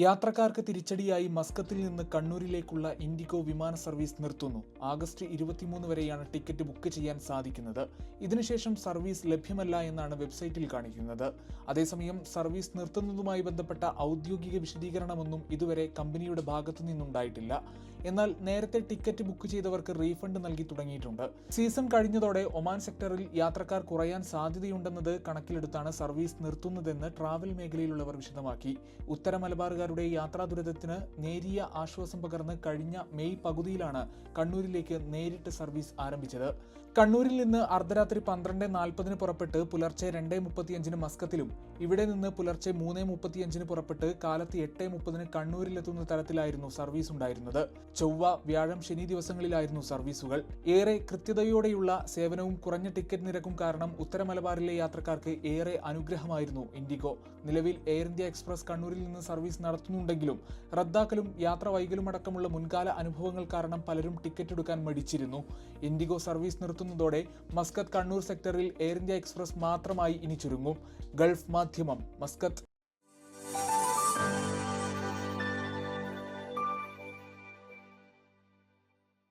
യാത്രക്കാർക്ക് തിരിച്ചടിയായി മസ്കത്തിൽ നിന്ന് കണ്ണൂരിലേക്കുള്ള ഇൻഡിഗോ വിമാന സർവീസ് നിർത്തുന്നു. ആഗസ്റ്റ് 23 വരെയാണ് ടിക്കറ്റ് ബുക്ക് ചെയ്യാൻ സാധിക്കുന്നത്. ഇതിനുശേഷം സർവീസ് ലഭ്യമല്ല എന്നാണ് വെബ്സൈറ്റിൽ കാണിക്കുന്നത്. അതേസമയം സർവീസ് നിർത്തുന്നതുമായി ബന്ധപ്പെട്ട ഔദ്യോഗിക വിശദീകരണമൊന്നും ഇതുവരെ കമ്പനിയുടെ ഭാഗത്തു നിന്നുണ്ടായിട്ടില്ല. എന്നാൽ നേരത്തെ ടിക്കറ്റ് ബുക്ക് ചെയ്തവർക്ക് റീഫണ്ട് നൽകി തുടങ്ങിയിട്ടുണ്ട്. സീസൺ കഴിഞ്ഞതോടെ ഒമാൻ സെക്ടറിൽ യാത്രക്കാർ കുറയാൻ സാധ്യതയുണ്ടെന്നത് കണക്കിലെടുത്താണ് സർവീസ് നിർത്തുന്നതെന്ന് ട്രാവൽ മേഖലയിലുള്ളവർ വിശദമാക്കി. ഉത്തര മലബാറുകാരുടെ യാത്രാ ദുരിതത്തിന് നേരിയ ആശ്വാസം പകർന്ന് കഴിഞ്ഞ മെയ് പകുതിയിലാണ് കണ്ണൂരിലേക്ക് നേരിട്ട് സർവീസ് ആരംഭിച്ചത്. കണ്ണൂരിൽ നിന്ന് അർദ്ധരാത്രി 12:40 പുറപ്പെട്ട് പുലർച്ചെ 2:35 മസ്കത്തിലും ഇവിടെ നിന്ന് പുലർച്ചെ 3:35 പുറപ്പെട്ട് കാലത്ത് 8:30 കണ്ണൂരിലെത്തുന്ന തരത്തിലായിരുന്നു സർവീസ് ഉണ്ടായിരുന്നത്. ചൊവ്വ, വ്യാഴം, ശനി ദിവസങ്ങളിലായിരുന്നു സർവീസുകൾ. ഏറെ കൃത്യതയോടെയുള്ള സേവനവും കുറഞ്ഞ ടിക്കറ്റ് നിരക്കും കാരണം ഉത്തര മലബാറിലെ യാത്രക്കാർക്ക് ഏറെ അനുഗ്രഹമായിരുന്നു ഇൻഡിഗോ. നിലവിൽ എയർ ഇന്ത്യ എക്സ്പ്രസ് കണ്ണൂരിൽ നിന്ന് സർവീസ് നടത്തുന്നുണ്ടെങ്കിലും റദ്ദാക്കലും യാത്ര വൈകലും അടക്കമുള്ള മുൻകാല അനുഭവങ്ങൾ കാരണം പലരും ടിക്കറ്റ് എടുക്കാൻ മടിച്ചിരുന്നു. ഇൻഡിഗോ സർവീസ് നിർത്തുന്നതോടെ മസ്കത്ത് കണ്ണൂർ സെക്ടറിൽ എയർ ഇന്ത്യ എക്സ്പ്രസ് മാത്രമായി ഇനി ചുരുങ്ങും. ഗൾഫ് മാധ്യമം മസ്കത്ത്